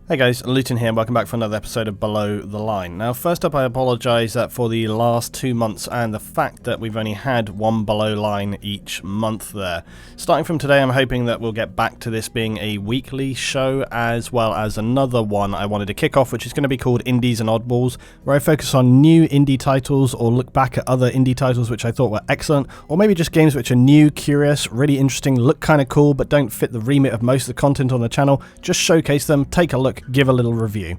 Hey guys, Luton here, and welcome back for another episode of Below the Line. Now first up, I apologise that for the last 2 months and the fact that we've only had one Below Line each month there. Starting from today, I'm hoping that we'll get back to this being a weekly show, as well as another one I wanted to kick off, which is going to be called Indies and Oddballs, where I focus on new indie titles or look back at other indie titles which I thought were excellent, or maybe just games which are new, curious, really interesting, look kind of cool, but don't fit the remit of most of the content on the channel. Just showcase them, take a look, give a little review.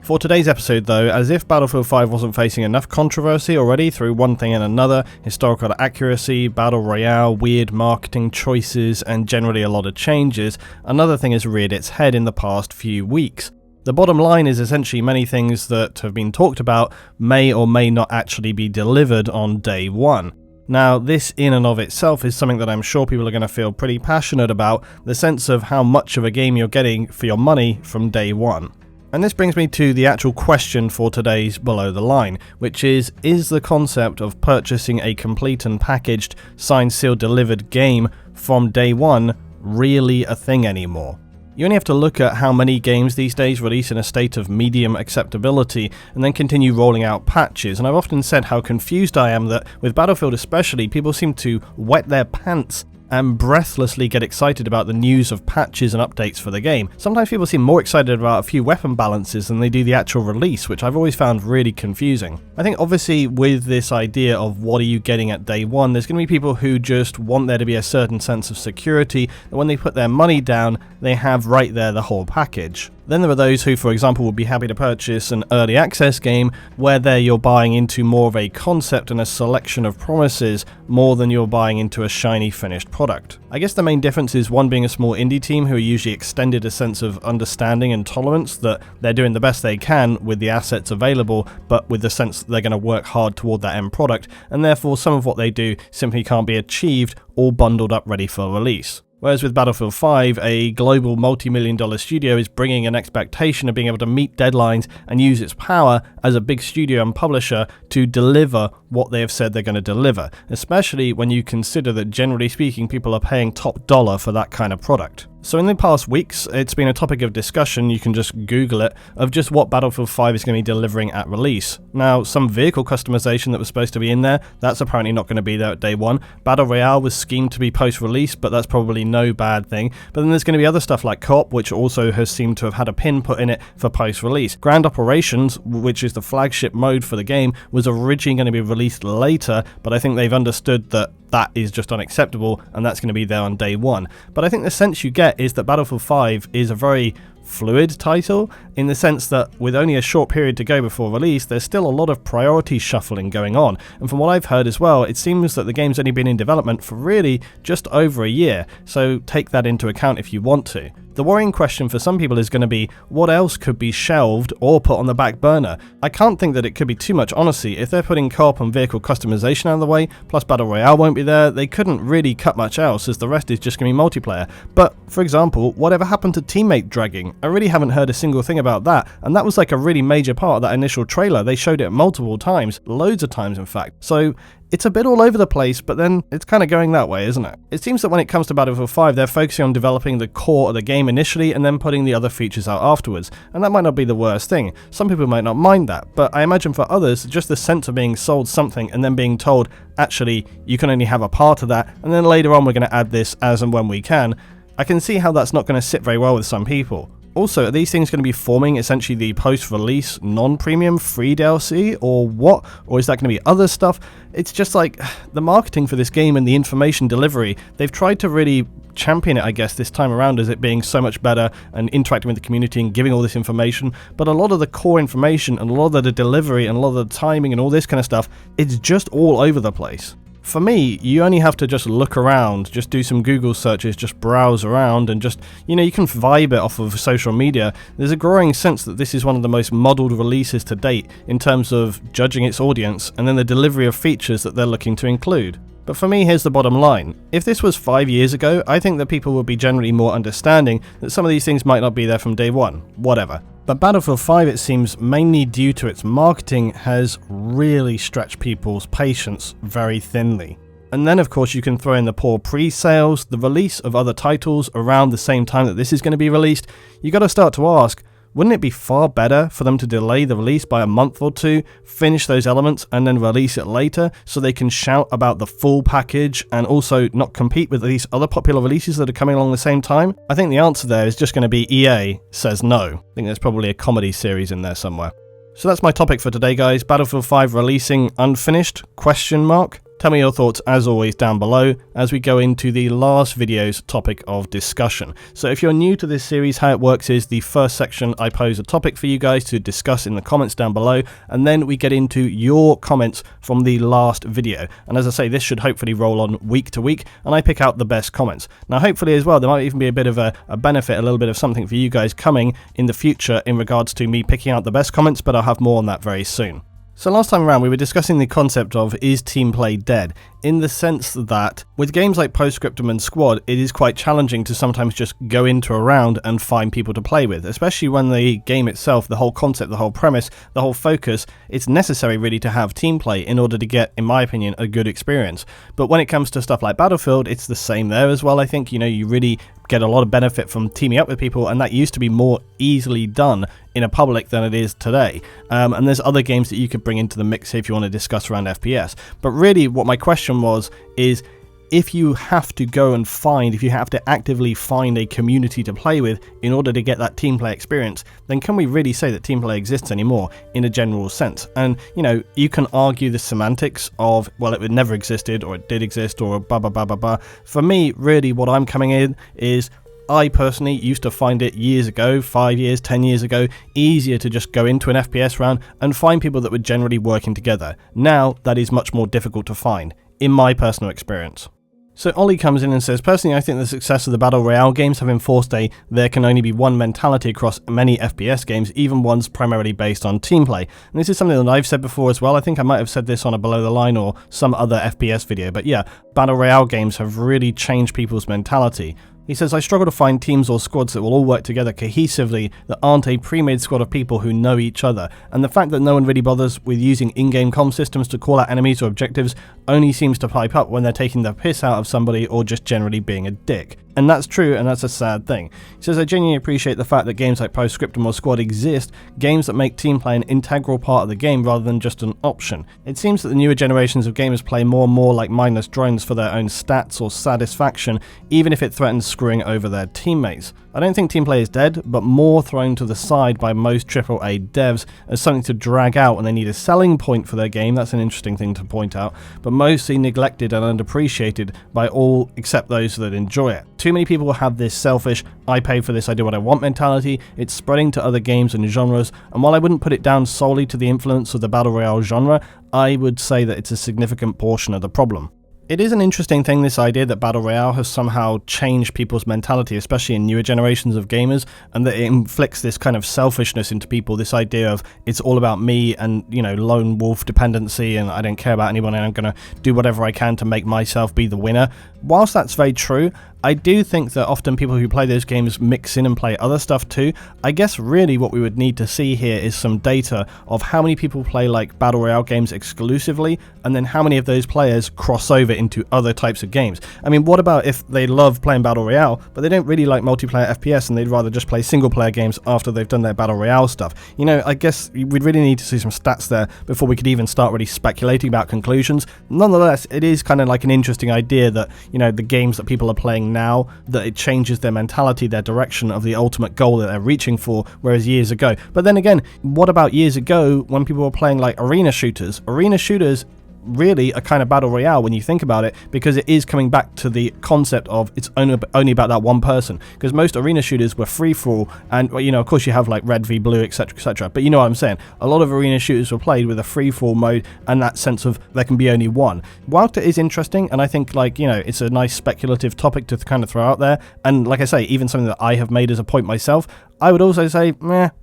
For today's episode though, as if Battlefield 5 wasn't facing enough controversy already through one thing and another, historical accuracy, battle royale, weird marketing choices, and generally a lot of changes, another thing has reared its head in the past few weeks. The bottom line is essentially many things that have been talked about may or may not actually be delivered on day one. Now, this in and of itself is something that I'm sure people are going to feel pretty passionate about, the sense of how much of a game you're getting for your money from day one. And this brings me to the actual question for today's Below the Line, which is the concept of purchasing a complete and packaged, signed, sealed, delivered game from day one really a thing anymore? You only have to look at how many games these days release in a state of medium acceptability and then continue rolling out patches, and I've often said how confused I am that with Battlefield especially, people seem to wet their pants and breathlessly get excited about the news of patches and updates for the game. Sometimes people seem more excited about a few weapon balances than they do the actual release, which I've always found really confusing. I think obviously with this idea of what are you getting at day one, there's going to be people who just want there to be a certain sense of security, that when they put their money down, they have right there the whole package. Then there are those who, for example, would be happy to purchase an early access game where there you're buying into more of a concept and a selection of promises more than you're buying into a shiny finished product. I guess the main difference is one being a small indie team who are usually extended a sense of understanding and tolerance that they're doing the best they can with the assets available, but with the sense that they're going to work hard toward that end product, and therefore some of what they do simply can't be achieved all bundled up ready for release. Whereas with Battlefield 5, a global multi-million-dollar studio is bringing an expectation of being able to meet deadlines and use its power as a big studio and publisher to deliver what they have said they're going to deliver, especially when you consider that generally speaking people are paying top dollar for that kind of product. So in the past weeks, it's been a topic of discussion, you can just Google it, of just what Battlefield 5 is going to be delivering at release. Now, some vehicle customization that was supposed to be in there, that's apparently not going to be there at day one. Battle Royale was schemed to be post-release, but that's probably no bad thing. But then there's going to be other stuff like Co-op, which also has seemed to have had a pin put in it for post-release. Grand Operations, which is the flagship mode for the game, was originally going to be released later, but I think they've understood that that is just unacceptable and that's going to be there on day one. But I think the sense you get is that Battlefield 5 is a very fluid title, in the sense that with only a short period to go before release, there's still a lot of priority shuffling going on. And from what I've heard as well, it seems that the game's only been in development for really just over a year, so take that into account if you want to. The worrying question for some people is going to be, what else could be shelved or put on the back burner? I can't think that it could be too much, honestly. If they're putting co-op and vehicle customization out of the way, plus Battle Royale won't be there, they couldn't really cut much else, as the rest is just going to be multiplayer. But, for example, whatever happened to teammate dragging? I really haven't heard a single thing about that, and that was like a really major part of that initial trailer. They showed it multiple times, loads of times in fact. So it's a bit all over the place, but then it's kind of going that way, isn't it? It seems that when it comes to Battlefield 5, they're focusing on developing the core of the game initially and then putting the other features out afterwards. And that might not be the worst thing. Some people might not mind that, but I imagine for others, just the sense of being sold something and then being told, actually, you can only have a part of that, and then later on we're going to add this as and when we can. I can see how that's not going to sit very well with some people. Also, are these things going to be forming essentially the post-release non-premium free DLC or what? Or is that going to be other stuff? It's just like the marketing for this game and the information delivery, they've tried to really champion it, I guess, this time around as it being so much better and interacting with the community and giving all this information, but a lot of the core information and a lot of the delivery and a lot of the timing and all this kind of stuff, it's just all over the place. For me, you only have to just look around, just do some Google searches, just browse around and just, you can vibe it off of social media. There's a growing sense that this is one of the most modelled releases to date in terms of judging its audience and then the delivery of features that they're looking to include. But for me, here's the bottom line. If this was 5 years ago, I think that people would be generally more understanding that some of these things might not be there from day one, whatever. But Battlefield 5, it seems, mainly due to its marketing, has really stretched people's patience very thinly. And then of course you can throw in the poor pre-sales, the release of other titles around the same time that this is going to be released. You got to start to ask, Wouldn't it be far better for them to delay the release by a month or two, finish those elements, and then release it later so they can shout about the full package and also not compete with these other popular releases that are coming along the same time? I think the answer there is just going to be EA says no. I think there's probably a comedy series in there somewhere. So that's my topic for today, guys. Battlefield 5 releasing unfinished? Question mark. Tell me your thoughts, as always, down below as we go into the last video's topic of discussion. So if you're new to this series, how it works is the first section I pose a topic for you guys to discuss in the comments down below, and then we get into your comments from the last video. And as I say, this should hopefully roll on week to week, and I pick out the best comments. Now hopefully as well, there might even be a bit of a benefit, a little bit of something for you guys coming in the future in regards to me picking out the best comments, but I'll have more on that very soon. So last time around we were discussing the concept of is Teamplay dead, in the sense that with games like Postscriptum and Squad it is quite challenging to sometimes just go into a round and find people to play with, especially when the game itself, the whole concept, the whole premise, the whole focus, it's necessary really to have teamplay in order to get, in my opinion, a good experience. But when it comes to stuff like Battlefield, it's the same there as well. I think, you know, you really get a lot of benefit from teaming up with people, and that used to be more easily done in a public than it is today. And there's other games that you could bring into the mix here if you want to discuss around FPS. But really what my question is if you have to go and find, if you have to actively find a community to play with in order to get that team play experience, then can we really say that team play exists anymore in a general sense? And, you know, you can argue the semantics of, well, it never existed, or it did exist, or blah, blah, blah, blah, blah. For me, really, what I'm coming in is, I personally used to find it years ago, 5 years, 10 years ago, easier to just go into an FPS round and find people that were generally working together. Now, that is much more difficult to find, in my personal experience. So Ollie comes in and says, personally I think the success of the Battle Royale games have enforced there can only be one mentality across many FPS games, even ones primarily based on teamplay. And this is something that I've said before as well. I think I might have said this on a Below the Line or some other FPS video, but yeah, Battle Royale games have really changed people's mentality. He says, I struggle to find teams or squads that will all work together cohesively that aren't a pre-made squad of people who know each other, and the fact that no one really bothers with using in-game comm systems to call out enemies or objectives only seems to pipe up when they're taking the piss out of somebody or just generally being a dick. And that's true, and that's a sad thing. He says, I genuinely appreciate the fact that games like Postscriptum or Squad exist, games that make teamplay an integral part of the game rather than just an option. It seems that the newer generations of gamers play more and more like mindless drones for their own stats or satisfaction, even if it threatens screwing over their teammates. I don't think teamplay is dead, but more thrown to the side by most AAA devs as something to drag out when they need a selling point for their game. That's an interesting thing to point out, but mostly neglected and underappreciated by all except those that enjoy it. Too many people have this selfish, I pay for this, I do what I want mentality. It's spreading to other games and genres, and while I wouldn't put it down solely to the influence of the Battle Royale genre, I would say that it's a significant portion of the problem. It is an interesting thing, this idea that Battle Royale has somehow changed people's mentality, especially in newer generations of gamers, and that it inflicts this kind of selfishness into people, this idea of it's all about me and, you know, lone wolf dependency, and I don't care about anyone and I'm going to do whatever I can to make myself be the winner. Whilst that's very true, I do think that often people who play those games mix in and play other stuff too. I guess really what we would need to see here is some data of how many people play like Battle Royale games exclusively, and then how many of those players cross over into other types of games. I mean, what about if they love playing Battle Royale, but they don't really like multiplayer FPS and they'd rather just play single player games after they've done their Battle Royale stuff? You know, I guess we'd really need to see some stats there before we could even start really speculating about conclusions. Nonetheless, it is kind of like an interesting idea that, you know, the games that people are playing now, that it changes their mentality, their direction of the ultimate goal that they're reaching for, whereas years ago. But then again, what about years ago when people were playing like arena shooters? Arena shooters really a kind of Battle Royale when you think about it, because it is coming back to the concept of it's only about that one person, because most arena shooters were free-for-all, and, you know, of course you have like red v blue, etc., but you know what I'm saying, a lot of arena shooters were played with a free-for-all mode and that sense of there can be only one. Whilst it is interesting, and I think, like, you know, it's a nice speculative topic to kind of throw out there, and like I say, even something that I have made as a point myself, I would also say,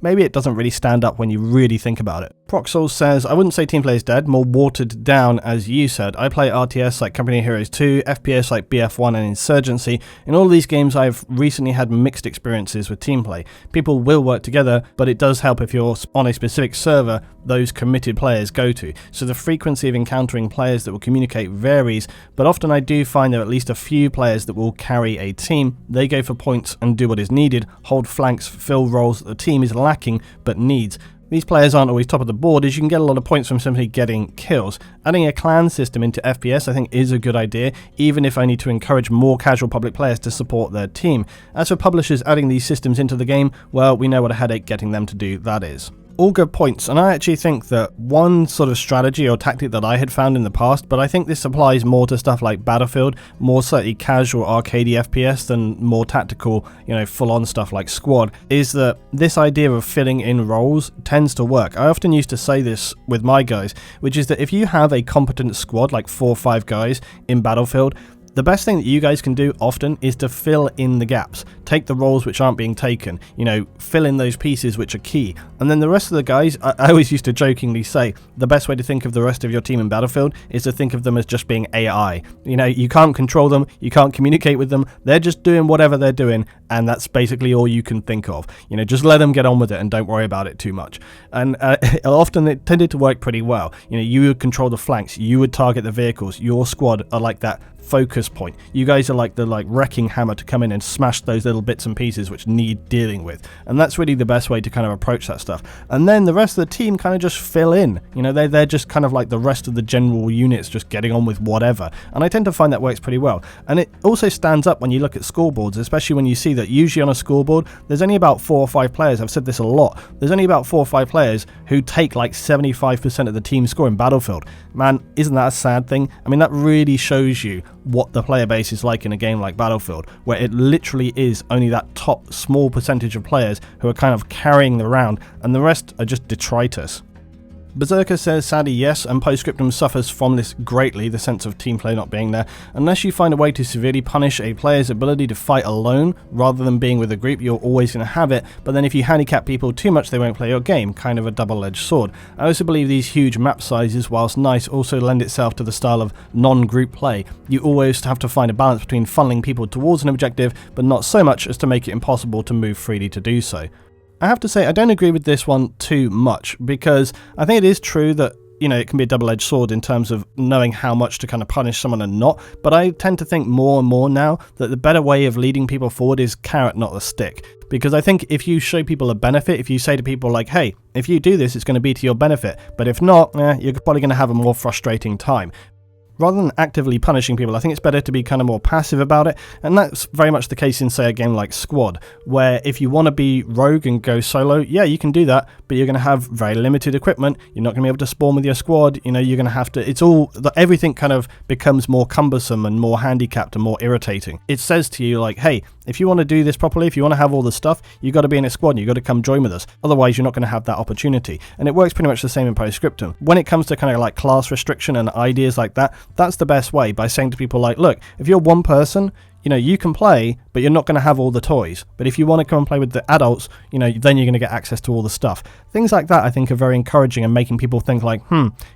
maybe it doesn't really stand up when you really think about it. Proxol says, I wouldn't say Teamplay is dead, more watered down as you said. I play RTS like Company of Heroes 2, FPS like BF1 and Insurgency. In all of these games I've recently had mixed experiences with Teamplay. People will work together, but it does help if you're on a specific server those committed players go to. So the frequency of encountering players that will communicate varies, but often I do find there are at least a few players that will carry a team. They go for points and do what is needed, hold flanks, fill roles that the team is lacking but needs. These players aren't always top of the board, as you can get a lot of points from simply getting kills. Adding a clan system into FPS I think is a good idea, even if only to encourage more casual public players to support their team. As for publishers adding these systems into the game, well, we know what a headache getting them to do that is. All good points, and I actually think that one sort of strategy or tactic that I had found in the past, but I think this applies more to stuff like Battlefield, more slightly casual arcadey FPS than more tactical, full-on stuff like Squad, is that this idea of filling in roles tends to work. I often used to say this with my guys, which is that if you have a competent squad, like 4 or 5 guys in Battlefield, the best thing that you guys can do often is to fill in the gaps. Take the roles which aren't being taken, fill in those pieces which are key. And then the rest of the guys, I always used to jokingly say, the best way to think of the rest of your team in Battlefield is to think of them as just being AI. You can't control them, you can't communicate with them, they're just doing whatever they're doing, and that's basically all you can think of. Just let them get on with it and don't worry about it too much. And often it tended to work pretty well. You would control the flanks, you would target the vehicles, your squad are like that focus point. You guys are like the wrecking hammer to come in and smash those little bits and pieces which need dealing with, and that's really the best way to kind of approach that stuff. And then the rest of the team kind of just fill in. They're just kind of like the rest of the general units just getting on with whatever, and I tend to find that works pretty well. And it also stands up when you look at scoreboards, especially when you see that usually on a scoreboard there's only about 4 or 5 players. I've said this a lot, there's only about 4 or 5 players who take like 75% of the team score in Battlefield. Man, isn't that a sad thing? I mean, that really shows you what the player base is like in a game like Battlefield, where it literally is only that top small percentage of players who are kind of carrying the round, and the rest are just detritus. Berserker says, sadly yes, and Postscriptum suffers from this greatly, the sense of team play not being there. Unless you find a way to severely punish a player's ability to fight alone, rather than being with a group, you're always going to have it, but then if you handicap people too much they won't play your game, kind of a double-edged sword. I also believe these huge map sizes, whilst nice, also lend itself to the style of non-group play. You always have to find a balance between funneling people towards an objective, but not so much as to make it impossible to move freely to do so. I have to say, I don't agree with this one too much, because I think it is true that, it can be a double-edged sword in terms of knowing how much to kind of punish someone and not, but I tend to think more and more now that the better way of leading people forward is carrot, not the stick. Because I think if you show people a benefit, if you say to people like, hey, if you do this, it's going to be to your benefit, but if not, you're probably going to have a more frustrating time. Rather than actively punishing people, I think it's better to be kind of more passive about it, and that's very much the case in, say, a game like Squad, where if you want to be rogue and go solo, yeah, you can do that, but you're going to have very limited equipment, you're not going to be able to spawn with your squad, you're going to have to, everything kind of becomes more cumbersome and more handicapped and more irritating. It says to you like, hey, if you want to do this properly, if you want to have all the stuff, you've got to be in a squad and you've got to come join with us, otherwise you're not going to have that opportunity. And it works pretty much the same in Postscriptum. When it comes to kind of like class restriction and ideas like that, that's the best way, by saying to people like, look, if you're one person, you can play, but you're not going to have all the toys. But if you want to come and play with the adults, then you're going to get access to all the stuff. Things like that I think are very encouraging and making people think like,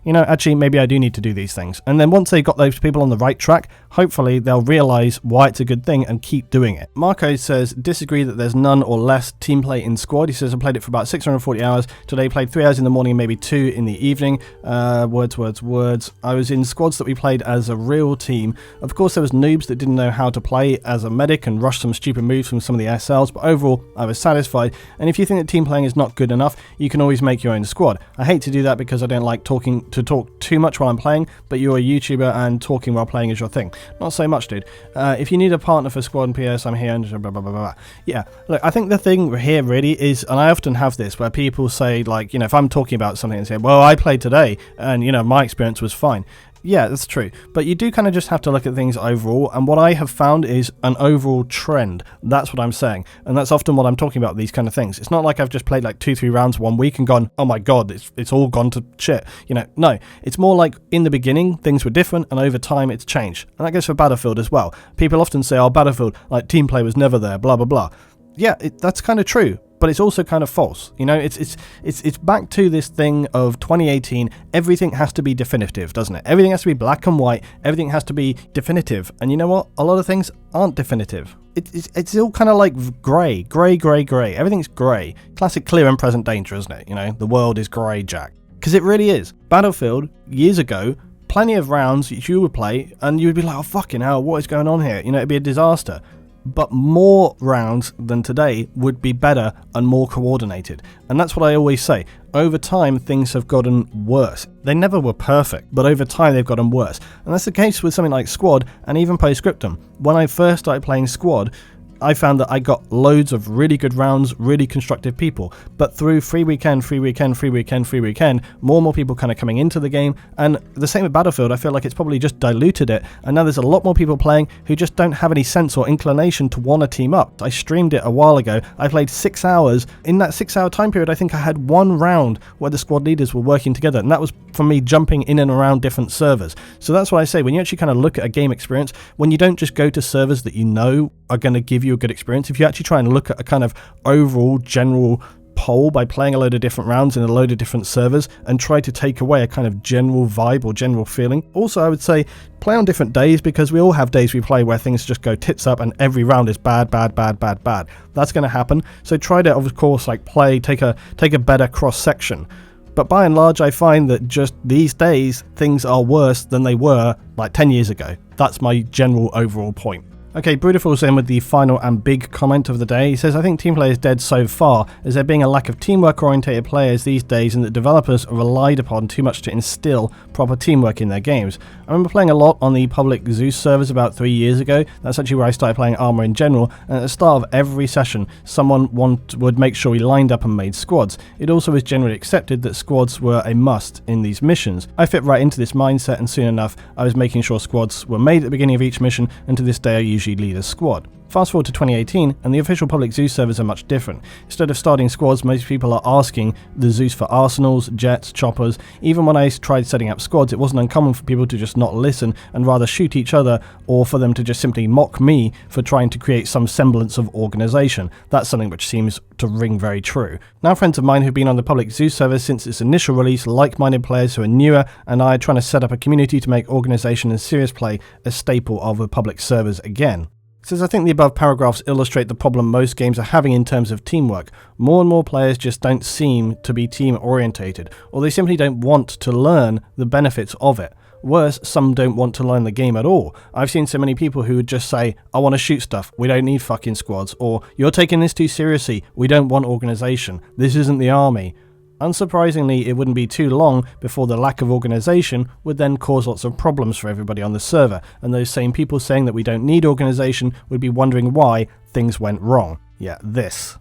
actually maybe I do need to do these things. And then once they've got those people on the right track, hopefully they'll realise why it's a good thing and keep doing it. Marco says, disagree that there's none or less team play in Squad. He says, I played it for about 640 hours. Today played 3 hours in the morning and maybe 2 in the evening. Words. I was in squads that we played as a real team. Of course there was noobs that didn't know how to play as a medic and rush some stupid moves from some of the SLs, but overall I was satisfied. And if you think that team playing is not good enough, you can always make your own squad. I hate to do that because I don't like talk too much while I'm playing, but you're a YouTuber and talking while playing is your thing. Not so much, dude. If you need a partner for Squad and PS, I'm here and blah blah blah blah. Yeah, look, I think the thing here really is, and I often have this where people say like, if I'm talking about something and say, well, I played today and my experience was fine. Yeah, that's true, but you do kind of just have to look at things overall, and what I have found is an overall trend. That's what I'm saying, and that's often what I'm talking about, these kind of things. It's not like I've just played like 2-3 rounds one week and gone, oh my god, it's all gone to shit. No, it's more like in the beginning things were different, and over time it's changed, and that goes for Battlefield as well. People often say, oh, Battlefield, like team play was never there, blah blah blah. Yeah, that's kind of true. But it's also kind of false. It's back to this thing of 2018. Everything has to be definitive, doesn't it? Everything has to be black and white. Everything has to be definitive. And you know what? A lot of things aren't definitive. It's all kind of like grey. Everything's grey. Classic clear and present danger, isn't it? The world is grey, Jack. Because it really is. Battlefield, years ago, plenty of rounds you would play, and you would be like, oh, fucking hell, what is going on here? It'd be a disaster. but more rounds than today would be better and more coordinated. And that's what I always say. Over time, things have gotten worse. They never were perfect, but over time they've gotten worse. And that's the case with something like Squad and even Postscriptum. When I first started playing Squad, I found that I got loads of really good rounds, really constructive people. But through free weekend, more and more people kind of coming into the game. And the same with Battlefield, I feel like it's probably just diluted it. And now there's a lot more people playing who just don't have any sense or inclination to want to team up. I streamed it a while ago. I played 6 hours. In that 6-hour time period, I think I had one round where the squad leaders were working together. And that was from me jumping in and around different servers. So that's what I say. When you actually kind of look at a game experience, when you don't just go to servers that you know are going to give you a good experience, if you actually try and look at a kind of overall general poll by playing a load of different rounds in a load of different servers and try to take away a kind of general vibe or general feeling. Also, I would say play on different days, because we all have days we play where things just go tits up and every round is bad. That's going to happen. So try to, of course, like take a better cross section. But by and large, I find that just these days things are worse than they were like 10 years ago. That's my general overall point. Okay, Brutiful's in with the final and big comment of the day. He says, I think Teamplay is dead so far, as there being a lack of teamwork-orientated players these days, and that developers are relied upon too much to instill proper teamwork in their games. I remember playing a lot on the public Zeus servers about 3 years ago. That's actually where I started playing Arma in general, and at the start of every session, someone would make sure we lined up and made squads. It also was generally accepted that squads were a must in these missions. I fit right into this mindset, and soon enough, I was making sure squads were made at the beginning of each mission, and to this day I usually lead a squad. Fast forward to 2018, and the official public Zeus servers are much different. Instead of starting squads, most people are asking the Zeus for arsenals, jets, choppers. Even when I tried setting up squads, it wasn't uncommon for people to just not listen and rather shoot each other, or for them to just simply mock me for trying to create some semblance of organisation. That's something which seems to ring very true. Now friends of mine who've been on the public Zeus server since its initial release, like-minded players who are newer, and I are trying to set up a community to make organisation and serious play a staple of the public servers again. Says, I think the above paragraphs illustrate the problem most games are having in terms of teamwork. More and more players just don't seem to be team orientated, or they simply don't want to learn the benefits of it. Worse, some don't want to learn the game at all. I've seen so many people who would just say, I want to shoot stuff, we don't need fucking squads, or you're taking this too seriously, we don't want organisation, this isn't the army. Unsurprisingly, it wouldn't be too long before the lack of organisation would then cause lots of problems for everybody on the server, and those same people saying that we don't need organisation would be wondering why things went wrong. Yeah, this.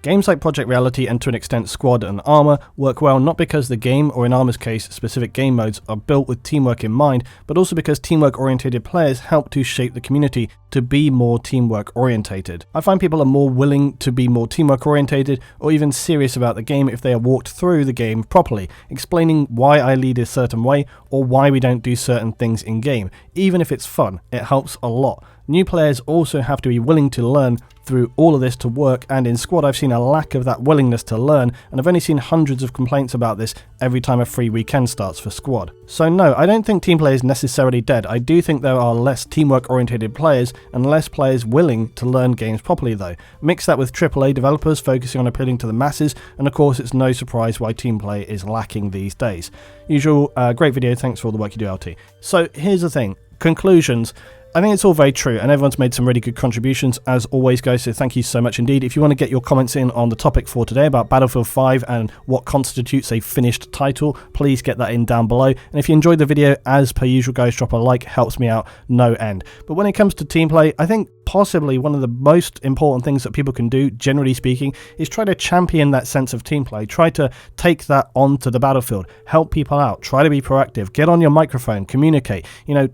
Games like Project Reality and to an extent Squad and Arma work well not because the game, or in Arma's case, specific game modes, are built with teamwork in mind, but also because teamwork-orientated players help to shape the community to be more teamwork-orientated. I find people are more willing to be more teamwork-orientated or even serious about the game if they are walked through the game properly, explaining why I lead a certain way or why we don't do certain things in-game. Even if it's fun, it helps a lot. New players also have to be willing to learn through all of this to work, and in Squad I've seen a lack of that willingness to learn, and I've only seen hundreds of complaints about this every time a free weekend starts for Squad. So no, I don't think Teamplay is necessarily dead. I do think there are less teamwork orientated players and less players willing to learn games properly though. Mix that with AAA developers focusing on appealing to the masses, and of course it's no surprise why Teamplay is lacking these days. Usual, great video, thanks for all the work you do, LT. So here's the thing, conclusions. I think it's all very true, and everyone's made some really good contributions as always, guys, so thank you so much indeed. If you want to get your comments in on the topic for today about Battlefield 5 and what constitutes a finished title, please get that in down below. And if you enjoyed the video, as per usual, guys, drop a like, helps me out no end. But when it comes to Teamplay, I think possibly one of the most important things that people can do, generally speaking, is try to champion that sense of teamplay. Try to take that onto the battlefield, help people out, try to be proactive, get on your microphone, communicate,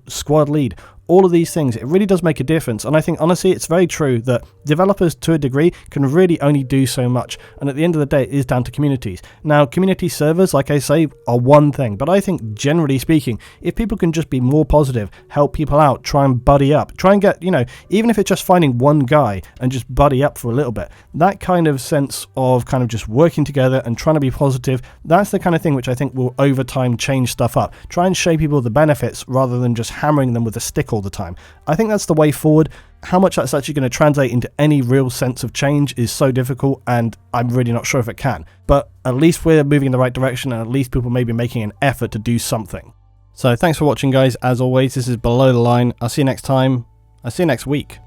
squad lead. All of these things, it really does make a difference, and I think honestly it's very true that developers to a degree can really only do so much, and at the end of the day it is down to communities. Now community servers, like I say, are one thing, but I think generally speaking, if people can just be more positive, help people out, try and buddy up, try and get, even if it's just finding one guy and just buddy up for a little bit, that kind of sense of kind of just working together and trying to be positive, that's the kind of thing which I think will over time change stuff up. Try and show people the benefits rather than just hammering them with a stick all the time. I think that's the way forward. How much that's actually going to translate into any real sense of change is so difficult, and I'm really not sure if it can. But at least we're moving in the right direction, and at least people may be making an effort to do something. So thanks for watching, guys. As always, this is Below the Line. I'll see you next time. I'll see you next week.